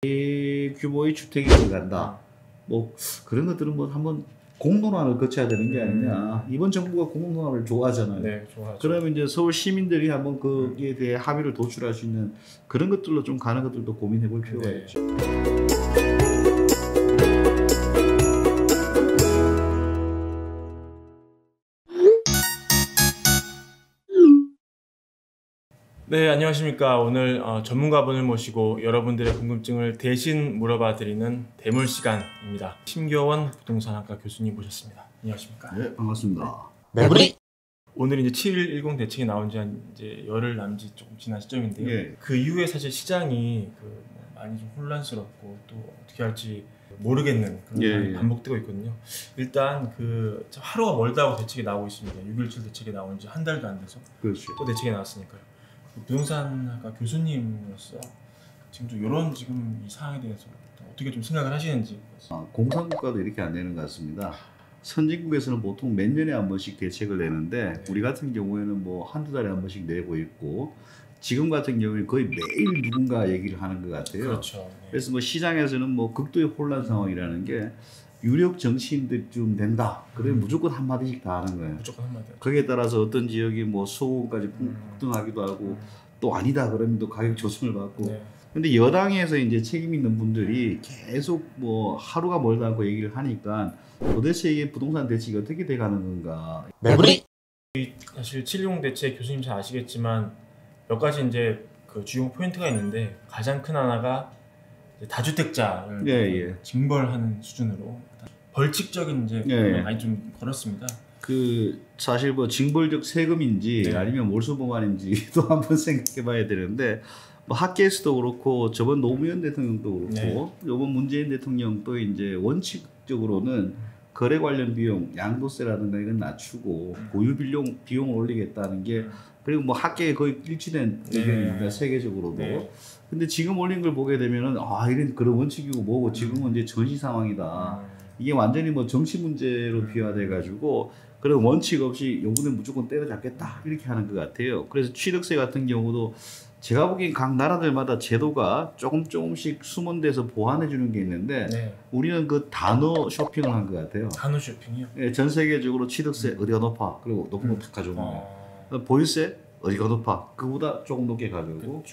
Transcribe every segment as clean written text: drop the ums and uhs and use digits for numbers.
규모의 주택이 들어간다. 뭐 그런 것들은 뭐 한번 공론화를 거쳐야 되는 게 아니냐. 이번 정부가 공론화를 좋아하잖아요. 네, 좋아하죠. 그러면 이제 서울 시민들이 한번 거기에 대해 합의를 도출할 수 있는 그런 것들로 좀 가는 것들도 고민해 볼 필요가 있죠. 네, 안녕하십니까. 오늘 전문가분을 모시고 여러분들의 궁금증을 대신 물어봐 드리는 대물 시간입니다. 심교원 부동산학과 교수님 모셨습니다. 안녕하십니까. 네, 반갑습니다. 매부리! 오늘 이제 7.10 대책이 나온 지 이제 열흘 남짓 조금 지난 시점인데요. 예. 그 이후에 사실 시장이 많이 좀 혼란스럽고 또 어떻게 할지 모르겠는 그런 예. 반복되고 있거든요. 일단 하루가 멀다고 대책이 나오고 있습니다. 6.17 대책이 나온 지 한 달도 안 돼서 그렇죠. 또 대책이 나왔으니까요. 부동산학과 교수님으로서 지금 좀 이런 지금 이 상황에 대해서 어떻게 좀 생각을 하시는지. 공산국가도 이렇게 안 되는 것 같습니다. 선진국에서는 보통 몇 년에 한 번씩 대책을 내는데 네. 우리 같은 경우에는 뭐 한두 달에 한 번씩 내고 있고 지금 같은 경우에 거의 매일 누군가 얘기를 하는 것 같아요. 그렇죠. 네. 그래서 뭐 시장에서는 뭐 극도의 혼란 상황이라는 게 유력 정치인들쯤 된다. 그러면 무조건 한마디씩 다 하는 거예요. 무조건 한마디. 거기에 따라서 어떤 지역이 뭐 수도까지 폭등하기도 하고 또 아니다 그러면 또 가격 조정을 받고. 네. 근데 여당에서 이제 책임 있는 분들이 계속 뭐 하루가 멀다 않고 얘기를 하니까 도대체 이게 부동산 대책이 어떻게 돼가는 건가. 매부리! 사실 7.10 대책 교수님 잘 아시겠지만 몇 가지 이제 그 주요 포인트가 있는데 가장 큰 하나가 이제 다주택자를 예. 징벌하는 수준으로 벌칙적인 이제 예. 많이 좀 걸었습니다. 그 사실 뭐 징벌적 세금인지 네. 아니면 몰수봉안인지도 한번 생각해봐야 되는데 뭐 학계에서도 그렇고 저번 노무현 대통령도 그렇고 이번 문재인 대통령도 이제 원칙적으로는 거래 관련 비용, 양도세라든가 이건 낮추고 보유 비용을 올리겠다는 게 그리고 뭐 학계에 거의 일치된 의견입니다. 세계적으로도. 네. 근데 지금 올린 걸 보게 되면은 이런 그런 원칙이고 뭐고 지금은 이제 전시 상황이다. 이게 완전히 뭐 정치 문제로 비화돼 가지고 그런 원칙 없이 요번엔 무조건 때려잡겠다 이렇게 하는 것 같아요. 그래서 취득세 같은 경우도 제가 보기엔 각 나라들마다 제도가 조금씩 숨은 데서 보완해 주는 게 있는데 우리는 그 단어 쇼핑을 한 것 같아요. 단어 쇼핑이요? 예, 전 세계적으로 취득세 어디가 높아 그리고 높은 거 탁 가져오는 거예요. 보유세 어디가 높아 그보다 조금 높게 가져오고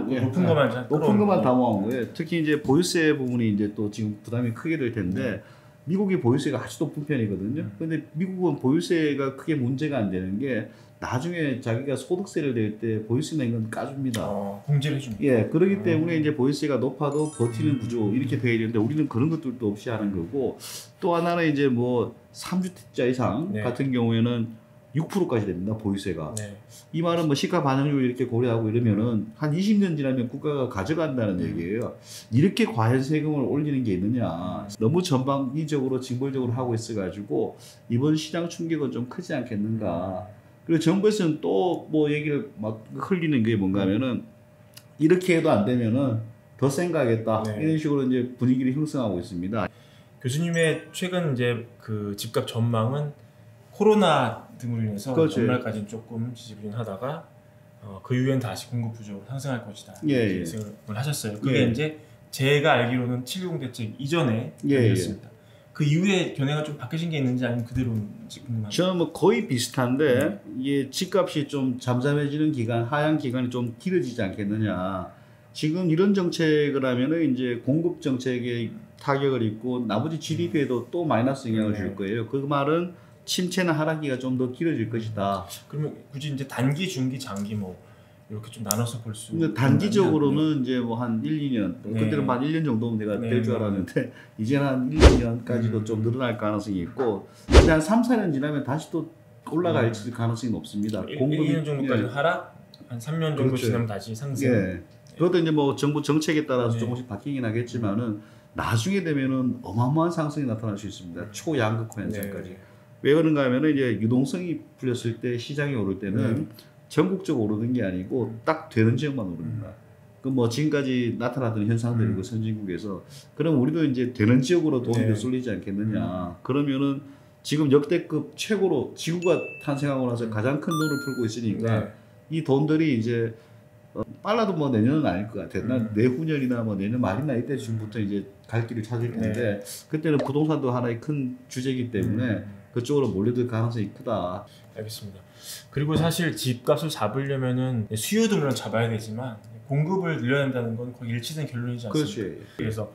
높은 것만 높은 것만 다 모은 거예요. 특히 이제 보유세 부분이 이제 또 지금 부담이 크게 될 텐데 미국이 보유세가 아주 높은 편이거든요. 근데 미국은 보유세가 크게 문제가 안 되는 게 나중에 자기가 소득세를 낼 때 보유세 낸 건 까줍니다. 공제를 해줍니다. 예, 그렇기 때문에 이제 보유세가 높아도 버티는 구조 이렇게 돼야 되는데 우리는 그런 것들도 없이 하는 거고 또 하나는 이제 뭐 3주택자 이상 같은 경우에는 6%까지 됩니다. 보유세가. 이 말은 뭐 시가 반영률 이렇게 고려하고 이러면은 한 20년 지나면 국가가 가져간다는 얘기예요. 이렇게 과연 세금을 올리는 게 있느냐. 너무 전방위적으로 징벌적으로 하고 있어가지고 이번 시장 충격은 좀 크지 않겠는가. 그리고 정부에서는 또 뭐 얘기를 막 흘리는 게 뭔가 하면은 이렇게 해도 안 되면은 더 센 거 하겠다. 이런 식으로 이제 분위기를 형성하고 있습니다. 교수님의 최근 이제 그 집값 전망은 코로나 등으로 인해서 연말까지는 조금 지지부진하다가 그 이후엔 다시 공급 부족으로 상승할 것이다. 예상을 하셨어요. 그게 이제 제가 알기로는 7.10 대책 이전에 였습니다. 그 이후에 견해가 좀 바뀌신 게 있는지 아니면 그대로인지 궁금합니다. 저는 뭐 거의 비슷한데 이게 집값이 좀 잠잠해지는 기간, 하향 기간이 좀 길어지지 않겠느냐. 지금 이런 정책을 하면은 이제 공급 정책에 타격을 입고 나머지 GDP에도 또 마이너스 영향을 줄 거예요. 그 말은 침체나 하락기가 좀 더 길어질 것이다. 그러면 굳이 이제 단기, 중기, 장기 뭐 이렇게 좀 나눠서 볼 수. 근데 단기적으로는 이제 뭐 한 1, 2년, 그때는 한 1년 정도면 내가 될 줄 알았는데 이제는 한 1, 2년까지도 좀 늘어날 가능성이 있고 근데 한 3, 4년 지나면 다시 또 올라갈 가능성이 높습니다. 1, 2년 정도까지 하락, 한 3년 정도 지나면 다시 상승. 그것도 이제 뭐 정부 정책에 따라서 조금씩 바뀌긴 하겠지만은 나중에 되면은 어마어마한 상승이 나타날 수 있습니다. 초양극화 현상까지. 왜 그런가 하면은 이제 유동성이 풀렸을 때 시장이 오를 때는 전국적으로 오르는 게 아니고 딱 되는 지역만 오릅니다. 그 뭐 지금까지 나타나던 현상들이고 선진국에서 그럼 우리도 이제 되는 지역으로 돈이 더 쏠리지 않겠느냐. 그러면은 지금 역대급 최고로 지구가 탄생하고 나서 가장 큰 돈을 풀고 있으니까 이 돈들이 이제 빨라도 뭐 내년은 아닐 것 같아요. 난 내후년이나 뭐 내년 말이나 이때쯤부터 이제 갈 길을 찾을 텐데 그때는 부동산도 하나의 큰 주제이기 때문에 그쪽으로 몰려들 가능성이 크다. 알겠습니다. 그리고 사실 집값을 잡으려면은 수요도 물론 잡아야 되지만 공급을 늘려야 한다는 건 거의 일치된 결론이지 않습니까? 그렇지. 그래서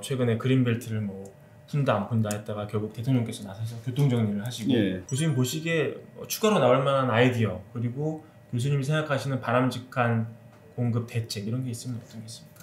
최근에 그린벨트를 뭐 푼다 안 푼다 했다가 결국 대통령께서 나서서 교통정리를 하시고 교수님 보시기에 추가로 나올 만한 아이디어 그리고 교수님이 생각하시는 바람직한 공급 대책 이런 게 있으면 어떤 게 있습니까?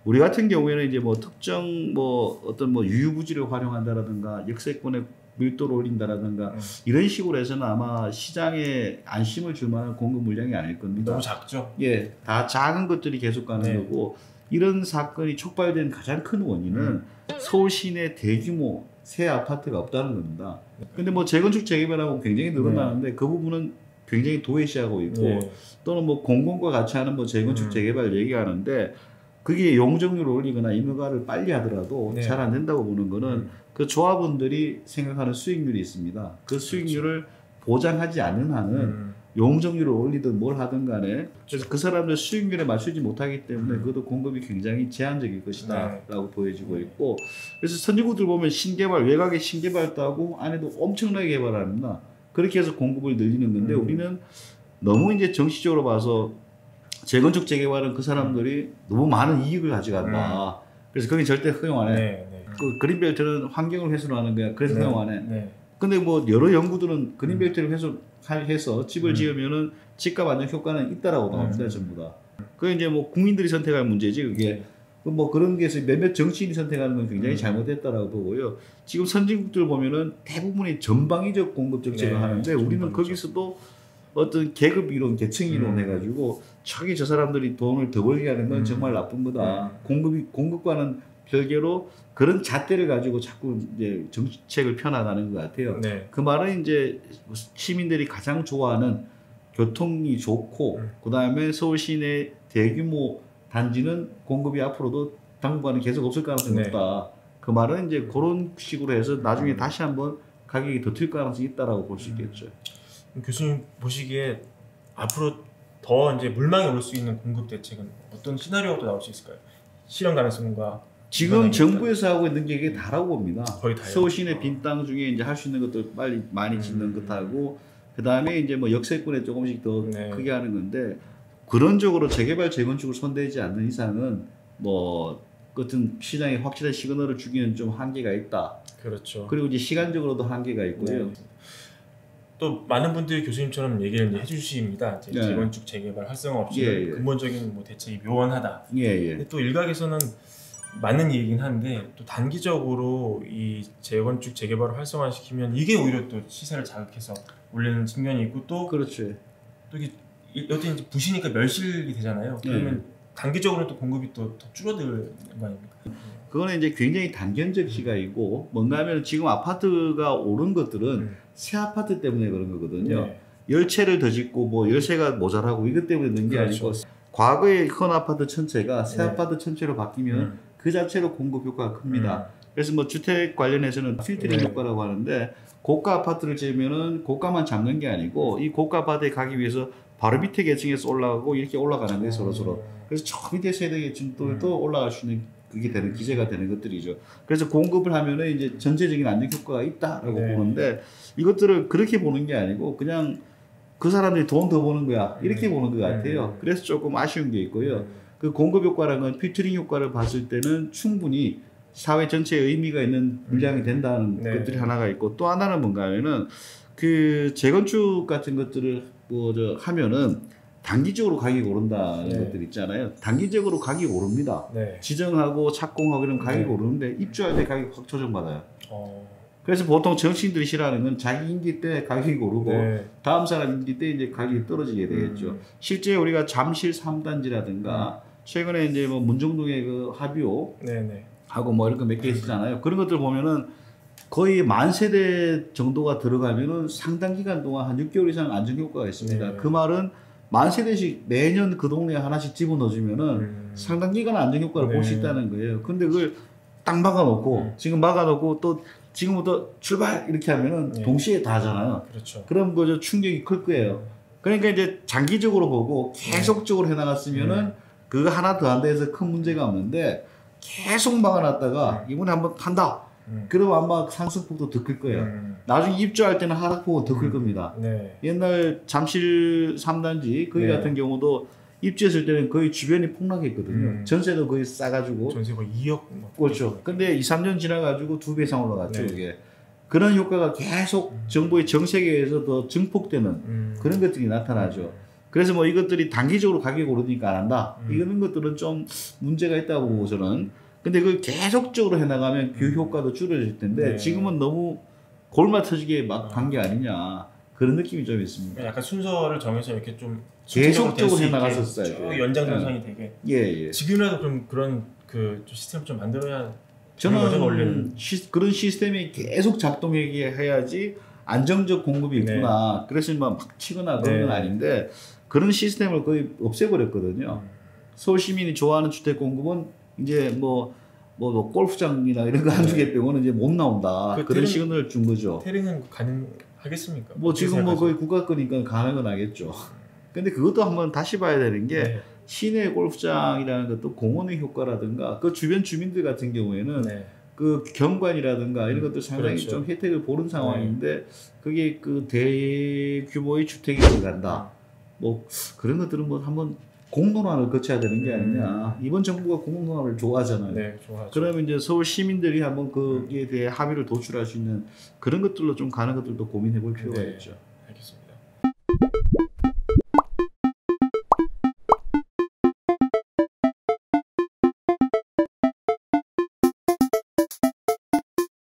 우리 같은 경우에는 이제 뭐 특정 뭐 어떤 뭐 유유부지를 활용한다라든가 역세권의 밀도를 올린다라든가 이런 식으로 해서는 아마 시장에 안심을 줄 만한 공급 물량이 아닐 겁니다. 너무 작죠? 예, 다 작은 것들이 계속 가는 거고 이런 사건이 촉발된 가장 큰 원인은 서울 시내 대규모 새 아파트가 없다는 겁니다. 근데 뭐 재건축 재개발하고 굉장히 늘어나는데 그 부분은 굉장히 도외시하고 있고 또는 뭐 공공과 같이 하는 뭐 재건축 재개발 얘기하는데 그게 용적률을 올리거나 인허가를 빨리 하더라도 잘 안 된다고 보는 거는 그 조합원들이 생각하는 수익률이 있습니다. 그 수익률을 보장하지 않는 한은 용적률을 올리든 뭘 하든 간에 그래서 그 사람들 수익률에 맞추지 못하기 때문에 그것도 공급이 굉장히 제한적일 것이다 라고 보여지고 있고 그래서 선진국들 보면 신개발 외곽에 신개발도 하고 안에도 엄청나게 개발합니다. 그렇게 해서 공급을 늘리는 건데 우리는 너무 이제 정치적으로 봐서 재건축 재개발은 그 사람들이 너무 많은 이익을 가져간다. 그래서 거기 절대 허용 안 해. 그 그린벨트는 환경을 훼손하는 거야. 그래서 허용 안 해. 근데 뭐 여러 연구들은 그린벨트를 해서 집을 지으면은 집값 안정 효과는 있다라고 나옵니다. 전부 다. 그게 이제 뭐 국민들이 선택할 문제지 그게. 뭐 그런 게 몇몇 정치인이 선택하는 건 굉장히 잘못됐다라고 보고요. 지금 선진국들 보면은 대부분이 전방위적 공급 정책을 하는데 우리는 거기서도 어떤 계급 이론, 계층 이론 해가지고 저기 저 사람들이 돈을 더 벌게 하는 건 정말 나쁜 거다. 공급과는 별개로 그런 잣대를 가지고 자꾸 이제 정책을 펴나가는 것 같아요. 그 말은 이제 시민들이 가장 좋아하는 교통이 좋고 그 다음에 서울 시내 대규모 단지는 공급이 앞으로도 당분간은 계속 없을 가능성이 높다. 그 말은 이제 그런 식으로 해서 나중에 다시 한번 가격이 더 튈 가능성이 있다라고 볼 수 있겠죠. 교수님 보시기에 앞으로 더 이제 물망에 올 수 있는 공급 대책은 어떤 시나리오가 나올 수 있을까요? 실현 가능성과 지금 정부에서 하고 있는 게 이게 다라고 봅니다. 거의 다요. 서울 시내 빈 땅 중에 이제 할 수 있는 것들 빨리 많이 짓는 것하고 그 다음에 이제 뭐 역세권에 조금씩 더 크게 하는 건데 그런적으로 재개발 재건축을 손대지 않는 이상은 뭐 같은 시장에 확실한 시그널을 주기는 좀 한계가 있다. 그렇죠. 그리고 이제 시간적으로도 한계가 있고요. 또 많은 분들이 교수님처럼 얘기를 이제 해주십니다. 재건축 재개발 활성화 없이 근본적인 뭐 대책이 묘원하다. 근데 또 일각에서는 맞는 얘기긴 한데 또 단기적으로 이 재건축 재개발을 활성화시키면 이게 오히려 또 시세를 자극해서 올리는 측면이 있고 또 또 이게 여튼 이제 부시니까 멸실이 되잖아요. 그러면 단기적으로 또 공급이 또 더 줄어드는 거 아닙니까? 그거는 이제 굉장히 단견적 시각이고 뭔가 하면 지금 아파트가 오른 것들은 새 아파트 때문에 그런 거거든요. 열채를 더 짓고 뭐 열쇠가 모자라고 이것 때문에 는 게 아니고 과거의 큰 아파트 전체가 새 아파트 전체로 바뀌면 그 자체로 공급 효과가 큽니다. 그래서 뭐 주택 관련해서는 필터링 효과라고 하는데 고가 아파트를 지으면은 고가만 잡는 게 아니고 이 고가 아파트에 가기 위해서 바로 밑에 계층에서 올라가고 이렇게 올라가는 거예요, 서로. 그래서 저 밑에 세대 계층도 올라갈 수 있는 그게 되는 기재가 되는 것들이죠. 그래서 공급을 하면은 이제 전체적인 안정 효과가 있다라고 보는데 이것들을 그렇게 보는 게 아니고 그냥 그 사람들이 돈 더 버는 거야 이렇게 보는 것 같아요. 그래서 조금 아쉬운 게 있고요. 그 공급 효과라는 건 필터링 효과를 봤을 때는 충분히 사회 전체에 의미가 있는 물량이 된다는 것들이 하나가 있고 또 하나는 뭔가 하면은 그 재건축 같은 것들을 하면은 단기적으로 가격이 오른다는 것들 있잖아요. 단기적으로 가격이 오릅니다. 지정하고 착공하고 이러면 가격이 오르는데 입주할 때 가격이 확 조정받아요. 그래서 보통 정치인들이 싫어하는 건 자기 임기 때 가격이 오르고 다음 사람 임기 때 이제 가격이 떨어지게 되겠죠. 실제 우리가 잠실 3단지라든가 최근에 이제 뭐 문정동의 그 하비오 하고 뭐 이런 거 몇 개 있었잖아요. 그런 것들 보면은 거의 만 세대 정도가 들어가면은 상당 기간 동안 한 6개월 이상 안정 효과가 있습니다. 그 말은 만 세대씩 매년 그 동네에 하나씩 집어넣어주면은 상당 기간 안정 효과를 볼 수 있다는 거예요. 근데 그걸 딱 막아놓고 지금 막아놓고 또 지금부터 출발 이렇게 하면은 동시에 다 하잖아요. 그럼 그 충격이 클 거예요. 그러니까 이제 장기적으로 보고 계속적으로 해나갔으면은 그거 하나 더 한다 해서 큰 문제가 없는데 계속 막아놨다가 이번에 한번 판다. 그러면 아마 상승폭도 더 클 거예요. 나중에 입주할 때는 하락폭은 더 클 겁니다. 네. 옛날 잠실 3단지 거기 같은 경우도 입주했을 때는 거의 주변이 폭락했거든요. 전세도 거의 싸가지고. 전세 거의 2억. 그렇죠. 근데 2, 3년 지나가지고 2배 이상 올라갔죠. 그게. 그런 효과가 계속 정부의 정책에 의해서 더 증폭되는 그런 것들이 나타나죠. 그래서 뭐 이것들이 단기적으로 가격이 오르니까 안 한다. 이런 것들은 좀 문제가 있다고 보고 저는. 근데 그걸 계속적으로 해나가면 그 효과도 줄어질 텐데 지금은 너무 골마 터지게 막 간 게 아니냐. 그런 느낌이 좀 있습니다. 약간 순서를 정해서 이렇게 좀 계속적으로 해나갔었어요. 연장선상이 되게. 예. 지금이라도 그럼 그런 그 시스템을 좀 만들어야. 저는 그런 시스템이 계속 작동하게 해야지 안정적 공급이 있구나. 그래서 막 치거나 그런 건 아닌데 그런 시스템을 거의 없애버렸거든요. 서울 시민이 좋아하는 주택 공급은 이제 뭐 골프장이나 이런 거 한두 개 빼고는 이제 못 나온다. 그런 시그널을 준 거죠. 태릉은 가능하겠습니까? 뭐 지금 뭐 거의 국가 거니까 가능은 하겠죠. 근데 그것도 한번 다시 봐야 되는 게 시내 골프장이라는 것도 공원의 효과라든가 그 주변 주민들 같은 경우에는 그 경관이라든가 이런 것들 상당히 좀 혜택을 보는 상황인데 그게 그 대규모의 주택이 들어간다. 뭐 그런 것들은 뭐 한번 공론화를 거쳐야 되는 게 아니냐. 이번 정부가 공론화를 좋아하잖아요. 네, 좋아하죠. 그러면 이제 서울 시민들이 한번 거기에 대해 합의를 도출할 수 있는 그런 것들로 좀 가는 것들도 고민해 볼 필요가 있죠.